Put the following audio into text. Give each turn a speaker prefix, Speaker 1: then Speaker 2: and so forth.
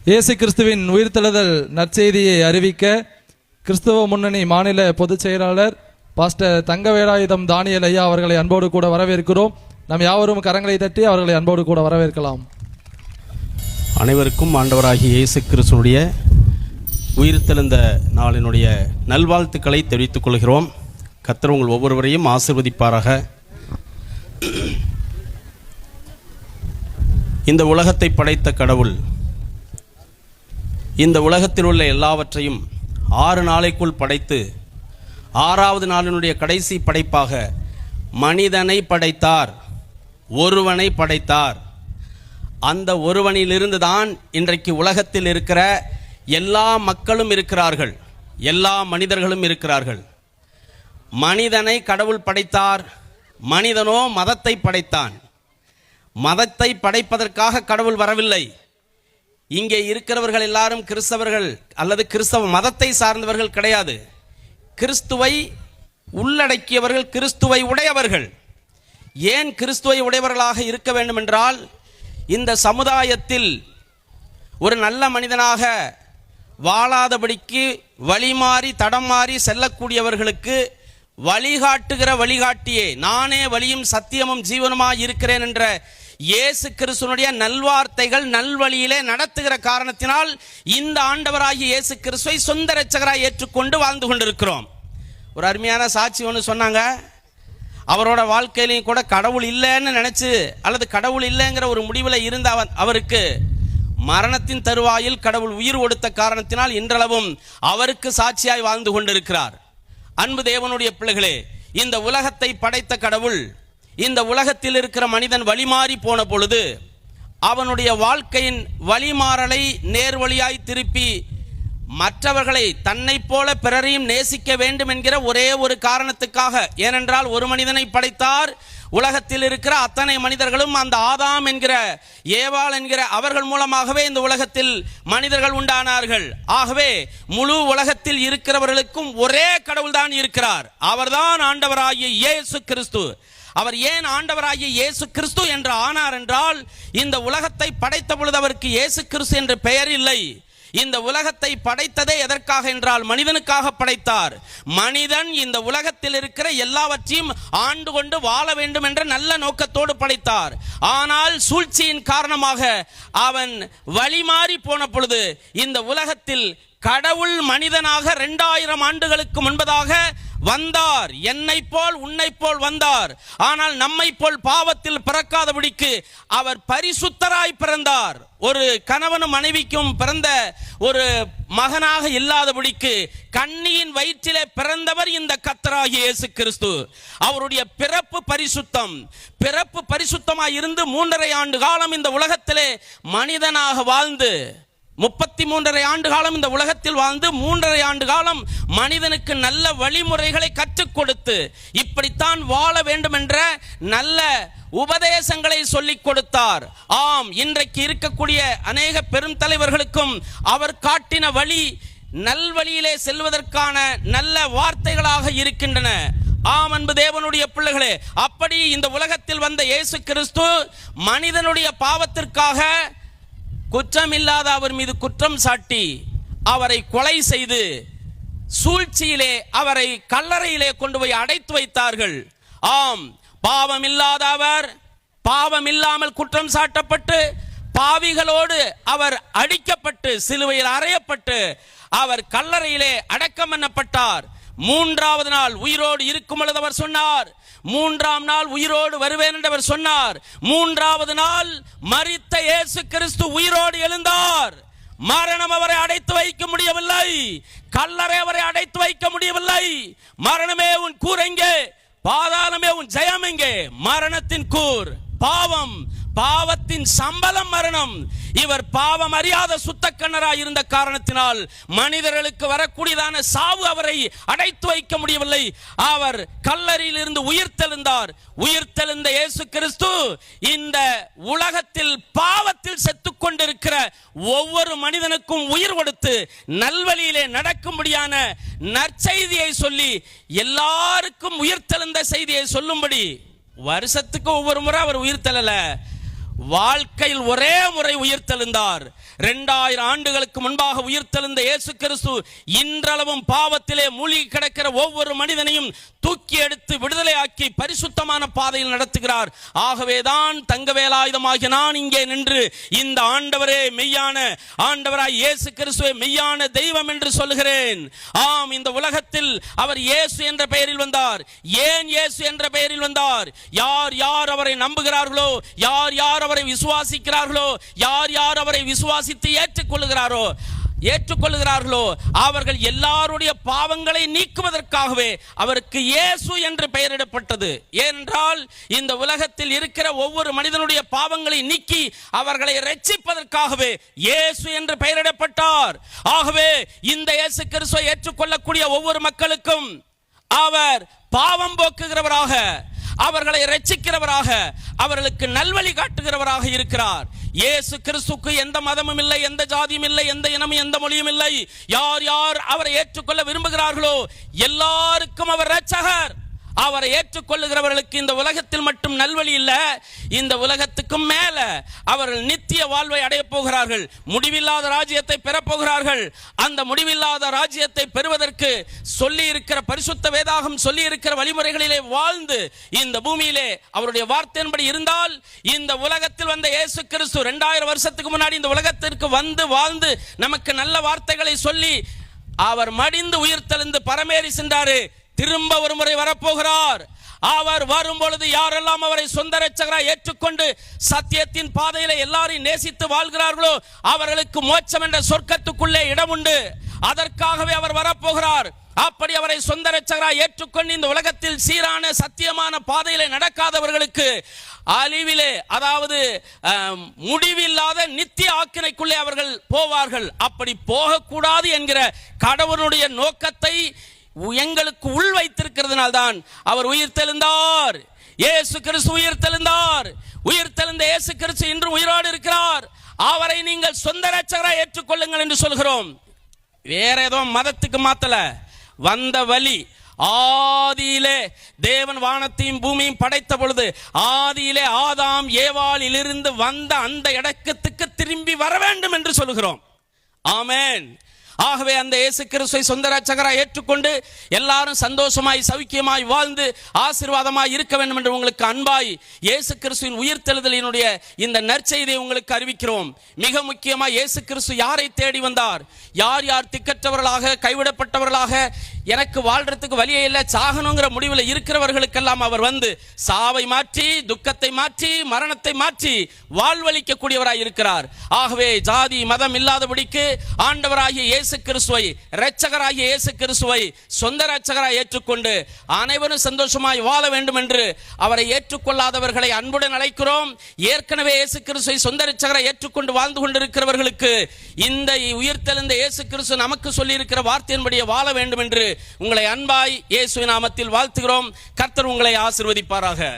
Speaker 1: இயேசு கிறிஸ்துவின் உயிர்த்தெழுதல் நற்செய்தியை அறிவிக்க கிறிஸ்துவ முன்னணி மாநில பொதுச் செயலாளர் பாஸ்டர் தங்கவேலாயுதம் தானியல் ஐயா அவர்களை அன்போடு கூட வரவேற்கிறோம். நாம் யாவரும் கரங்களை தட்டி அவர்களை அன்போடு கூட வரவேற்கலாம்.
Speaker 2: அனைவருக்கும் ஆண்டவராகிய இயேசு கிறிஸ்துவினுடைய உயிர்த்தெழுந்த நாளினுடைய நல்வாழ்த்துக்களை தெரிவித்துக் கொள்கிறோம். கர்த்தர் உங்கள் ஒவ்வொருவரையும் ஆசீர்வதிப்பாராக. இந்த உலகத்தை படைத்த கடவுள் இந்த உலகத்தில் உள்ள எல்லாவற்றையும் 6 நாளைக்குள் படைத்து 6வது நாளினுடைய கடைசி படைப்பாக மனிதனை படைத்தார், ஒருவனை படைத்தார். அந்த ஒருவனிலிருந்து தான் இன்றைக்கு உலகத்தில் இருக்கிற எல்லா மக்களும் இருக்கிறார்கள், எல்லா மனிதர்களும் இருக்கிறார்கள். மனிதனை கடவுள் படைத்தார், மனிதனோ மதத்தை படைத்தான். மதத்தை படைப்பதற்காக கடவுள் வரவில்லை. இங்கே இருக்கிறவர்கள் எல்லாரும் கிறிஸ்தவர்கள் அல்லது கிறிஸ்தவ மதத்தை சார்ந்தவர்கள் கிடையாது. கிறிஸ்துவை உள்ளடக்கியவர்கள், கிறிஸ்துவை உடையவர்கள். ஏன் கிறிஸ்துவை உடையவர்களாக இருக்க வேண்டும் என்றால், இந்த சமுதாயத்தில் ஒரு நல்ல மனிதனாக வாழாதபடிக்கு வழிமாறி தடம் மாறி செல்லக்கூடியவர்களுக்கு வழிகாட்டுகிற வழிகாட்டியே, நானே வழியும் சத்தியமும் ஜீவனுமாய் இருக்கிறேன் என்ற இயேசு கிறிஸ்துவனுடைய நல்வார்த்தைகள் நல்வழியிலே நடத்துகிற காரணத்தினால் இந்த ஆண்டவராகிய இயேசு கிறிஸ்துவை சொந்த இரட்சகராய் ஏற்றுக்கொண்டு வாழ்ந்து கொண்டிருக்கிறோம். ஒரு அருமையான சாட்சி ஒன்று சொன்னாங்க. அவரோட வாழ்க்கையிலையும் கூட கடவுள் இல்லைன்னு நினைச்சு அல்லது கடவுள் இல்லைங்கிற ஒரு முடிவில் இருந்த அவருக்கு மரணத்தின் தருவாயில் கடவுள் உயிர் கொடுத்த காரணத்தினால் இன்றளவும் அவருக்கு சாட்சியாய் வாழ்ந்து கொண்டிருக்கிறார். அன்பு தேவனுடைய பிள்ளைகளே, இந்த உலகத்தை படைத்த கடவுள் இந்த உலகத்தில் இருக்கிற மனிதன் வழிமாறி போன பொழுது அவனுடைய வாழ்க்கையின் வழிமாறலை நேர்வழியாய் திருப்பி மற்றவர்களை தன்னை போல பிறரையும் நேசிக்க வேண்டும் என்கிற ஒரே ஒரு காரணத்துக்காக, ஏனென்றால் ஒரு மனிதனை படைத்தார், உலகத்தில் இருக்கிற அத்தனை மனிதர்களும் அந்த ஆதாம் என்கிற ஏவாள் என்கிற அவர்கள் மூலமாகவே இந்த உலகத்தில் மனிதர்கள் உண்டானார்கள். ஆகவே முழு உலகத்தில் இருக்கிறவர்களுக்கும் ஒரே கடவுள் தான் இருக்கிறார். அவர்தான் ஆண்டவராகிய இயேசு கிறிஸ்து. அவர் ஏன் ஆண்டவராகிய இயேசு கிறிஸ்து என்று ஆனார் என்றால், இந்த உலகத்தை படைத்த பொழுது அவருக்கு இயேசு கிறிஸ்து என்று பெயர் இல்லை. இந்த உலகத்தை படைத்ததே எதற்காக என்றால் மனிதனுக்காக படைத்தார். மனிதன் இந்த உலகத்தில் இருக்கிற எல்லாவற்றையும் ஆண்டு கொண்டு வாழ வேண்டும் என்ற நல்ல நோக்கத்தோடு படைத்தார். ஆனால் சூழ்ச்சியின் காரணமாக அவன் வழிமாறி போன பொழுது இந்த உலகத்தில் கடவுள் மனிதனாக 2000 ஆண்டுகளுக்கு முன்பதாக வந்தார். என்னை போல் உன்னை போல் வந்தார். ஆனால் நம்மை போல் பாவத்தில் பிறக்காதபடிக்கு அவர் பரிசுத்தராய் பிறந்தார். ஒரு கணவனும் மனைவிக்கும் பிறந்த ஒரு மகனாக இல்லாதபடிக்கு கன்னியின் வயிற்றிலே பிறந்தவர் இந்த கர்த்தராகிய இயேசு கிறிஸ்து. அவருடைய பிறப்பு பரிசுத்தம். பிறப்பு பரிசுத்தமாய் இருந்து 3.5 ஆண்டு காலம் இந்த உலகத்திலே மனிதனாக வாழ்ந்து 33.5 ஆண்டு காலம் இந்த உலகத்தில் வாழ்ந்து 3.5 ஆண்டு காலம் மனிதனுக்கு நல்ல வழிமுறைகளை கற்றுக் கொடுத்து இப்படித்தான் வாழ வேண்டும் என்ற நல்ல உபதேசங்களை சொல்லிக் கொடுத்தார். ஆம், இன்றைக்கு இருக்கக்கூடிய அநேக பெரும் தலைவர்களுக்கும் அவர் காட்டின வழி நல்வழியிலே செல்வதற்கான நல்ல வார்த்தைகளாக இருக்கின்றன. ஆம், அன்பு தேவனுடைய பிள்ளைகளே, அப்படி இந்த உலகத்தில் வந்த இயேசு கிறிஸ்து மனிதனுடைய பாவத்திற்காக குற்றமில்லாத அவர் மீது குற்றம் சாட்டி அவரை கொலை செய்து சூழ்ச்சியிலே அவரை கல்லறையிலே கொண்டு போய் அடைத்து வைத்தார்கள். ஆம், பாவம் இல்லாத அவர் பாவம் இல்லாமல் குற்றம் சாட்டப்பட்டு பாவிகளோடு அவர் அடிக்கப்பட்டு சிலுவையில் அறையப்பட்டு அவர் கல்லறையிலே அடக்கம் பண்ணப்பட்டார். 3வது நாள் உயிரோடு இருக்கும் பொழுது அவர் சொன்னார், 3ஆம் நாள் உயிரோடு வருவேன் என்று அவர் சொன்னார். 3வது நாள் மரித்த இயேசு கிறிஸ்து உயிரோடு எழுந்தார். மரணம் அவரை அடைத்து வைக்க முடியவில்லை, கல்லறை அவரை அடைத்து வைக்க முடியவில்லை. மரணமே உன் கூர் எங்கே, பாதாளமே உன் ஜெயம் எங்கே? மரணத்தின் கூர் பாவம், பாவத்தின் சம்பளம் மரணம். இவர் பாவம் அறியாத சுத்தக்கண்ணராய் இருந்த காரணத்தினால் மனிதர்களுக்கு வரக்கூடியதான சாவு அவரை அடைத்து வைக்க முடியவில்லை. அவர் கல்லறையில் இருந்து உயிர்த்தெழுந்தார். உயிர்த்தெழுந்த இயேசு கிறிஸ்து இந்த உலகத்தில் பாவத்தில் செத்துக் கொண்டிருக்கிற ஒவ்வொரு மனிதனுக்கும் உயிர் கொடுத்து நல்வழியிலே நடக்கும்படியான நற்செய்தியை சொல்லி எல்லாருக்கும் உயிர்த்தெழுந்த செய்தியை சொல்லும்படி வருஷத்துக்கு ஒவ்வொரு முறை அவர் உயிர்த்தெழல, வாழ்க்கையில் ஒரே முறை உயிர்த்தெழுந்தார். 2000 ஆண்டுகளுக்கு முன்பாக உயிர்த்தெழுந்த இயேசு கிறிஸ்து இன்றளவும் பாவத்திலே மூழ்கி கிடக்கிற ஒவ்வொரு மனிதனையும் தூக்கி எடுத்து விடுதலையாக்கி பரிசுத்தமான பாதையில் நடத்துகிறார். ஆகவேதான் தங்கவேலாயுதமாகிய நான் இங்கே நின்று இந்த ஆண்டவரே மெய்யான ஆண்டவராய் இயேசு கிறிஸ்துவே மெய்யான தெய்வம் என்று சொல்கிறேன். ஆம், இந்த உலகத்தில் அவர் இயேசு என்ற பெயரில் வந்தார். ஏன் இயேசு என்ற பெயரில் வந்தார்? யார் யார் அவரை நம்புகிறார்களோ, யார் யார் அவரை விசுவாசிக்கிறார்களோ, யார் யார் அவரை விசுவாசித்து ஏற்றுக்கொள்கிறார்களோ அவர்கள் எல்லாருடைய பாவங்களை நீக்குவதற்காகவே அவருக்கு இயேசு என்று பெயரிடப்பட்டது. ஏனென்றால் இந்த உலகத்தில் இருக்கிற ஒவ்வொரு மனிதனுடைய பாவங்களை நீக்கி அவர்களை இரட்சிப்பதற்காகவே இயேசு என்று பெயரிடப்பட்டார். ஆகவே இந்த இயேசு கிறிஸ்துவை ஏற்றுக்கொள்ளக்கூடிய ஒவ்வொரு மக்களுக்கும் அவர் பாவம் போக்குகிறவராக, அவர்களை இரட்சிக்கிறவராக, அவர்களுக்கு நல்வழி காட்டுகிறவராக இருக்கிறார். இயேசு கிறிஸ்துவுக்கு எந்த மதமும் இல்லை, எந்த ஜாதியும் இல்லை, எந்த இனமும் எந்த மொழியும் இல்லை. யார் யார் அவரை ஏற்றுக்கொள்ள விரும்புகிறார்களோ எல்லாருக்கும் அவர் இரட்சகர். அவரை ஏற்றுக்கொள்ளுகிறவர்களுக்கு இந்த உலகத்தில் மட்டும் நல்வழி இல்ல, இந்த உலகத்துக்கும் மேல அவர்கள் நித்திய வாழ்வை அடைய போகிறார்கள், முடிவில்லாத ராஜ்யத்தை பெறப்போகிறார்கள். அந்த முடிவில்லாத ராஜ்யத்தை பெறுவதற்கு சொல்லி இருக்கிற பரிசுத்த வேதாகம் சொல்லி இருக்கிற வழிமுறைகளிலே வாழ்ந்து இந்த பூமியிலே அவருடைய வார்த்தையின்படி இருந்தால், இந்த உலகத்தில் வந்த இயேசு கிறிஸ்து 2000 வருஷத்துக்கு முன்னாடி இந்த உலகத்திற்கு வந்து வாழ்ந்து நமக்கு நல்ல வார்த்தைகளை சொல்லி அவர் மடிந்து உயிர்த்தெழுந்து பரமேறி சென்றாரு. திரும்ப ஒரு முறை வரப்போகிறார். அவர் வரும் பொழுது யாரெல்லாம் அவரை சொந்த இரட்சகராய் ஏற்றுக்கொண்டு சத்தியத்தின் பாதையில எல்லாரையும் நேசித்து வாழ்கிறார்களோ அவர்களுக்கு மோட்சம் என்ற சொர்க்கத்துக்குள்ளே இடம் உண்டு. அதற்காகவே அவர் வரப்போகிறார். அப்படி அவரை சொந்த இரட்சகராய் ஏற்றுக்கொண்டு இந்த உலகத்தில் சீரான சத்தியமான பாதையிலே நடக்காதவர்களுக்கு அழிவிலே, அதாவது முடிவில்லாத நித்திய ஆக்கினைக்குள்ளே அவர்கள் போவார்கள். அப்படி போகக்கூடாது என்கிற கடவுளுடைய நோக்கத்தை எங்களுக்கு உள் வைத்திருக்கிறதுனால் தான் அவர் உயிர்த்தெழுந்தார். இயேசு கிறிஸ்து உயிர்த்தெழுந்தார். உயிர்த்தெழுந்த இயேசு கிறிஸ்து இன்று உயிரோடு இருக்கிறார். அவரை நீங்கள் சொந்த இரட்சகராய் ஏற்றுக்கொள்ளுங்கள் என்று சொல்கிறோம். வேற ஏதோ மதத்துக்கு மாத்தல, வந்த வழி. ஆதியிலே தேவன் வானத்தையும் பூமியும் படைத்த பொழுது ஆதியிலே ஆதாம் ஏவாளிலிருந்து வந்த அந்த இடத்துக்கு திரும்பி வர வேண்டும் என்று சொல்கிறோம். ஆமென். ஆகவே அந்த இயேசு கிறிஸ்துவை சொந்த இரட்சகராய் ஏற்றுக்கொண்டு எல்லாரும் சந்தோஷமாய் சௌக்கியமாய் வாழ்ந்து ஆசீர்வாதமாய் இருக்க வேண்டும் என்று உங்களுக்கு அன்பாய் இயேசு கிறிஸ்துவின் உயிர்த்தெழுதலினுடைய இந்த நற்செய்தியை உங்களுக்கு அறிவிக்கிறோம். மிக முக்கியமாக இயேசு கிறிஸ்து யாரை தேடி வந்தார்? யார் யார் திக்கற்றவர்களாக, கைவிடப்பட்டவர்களாக, எனக்கு வாழ்றதுக்கு வழியே இல்லை, சாகணுங்கிற முடிவில் இருக்கிறவர்களுக்கெல்லாம் அவர் வந்து சாவை மாற்றி, துக்கத்தை மாற்றி, மரணத்தை மாற்றி வாழ்வளிக்கக்கூடியவராய் இருக்கிறார். ஆகவே ஜாதி மதம் இல்லாதபடிக்கு ஆண்டவராகிய இயேசு கிறிஸ்துவை, இரட்சகராகிய இயேசு கிறிஸ்துவை சொந்த இரட்சகராய் ஏற்றுக்கொண்டு அனைவரும் சந்தோஷமாய் வாழ வேண்டும் என்று அவரை ஏற்றுக்கொள்ளாதவர்களை அன்புடன் அழைக்கிறோம். ஏற்கனவே இயேசு கிறிஸ்துவை சொந்த இரட்சகரை ஏற்றுக்கொண்டு வாழ்ந்து கொண்டிருக்கிறவர்களுக்கு இந்த உயிர்த்தெழுந்த இயேசு கிறிஸ்து நமக்கு சொல்லி இருக்கிற வார்த்தையின்படியே வாழ வேண்டும் என்று உங்களை அன்பாய் இயேசுவின் நாமத்தில் வாழ்த்துகிறோம். கர்த்தர் உங்களை ஆசீர்வதிப்பாராக.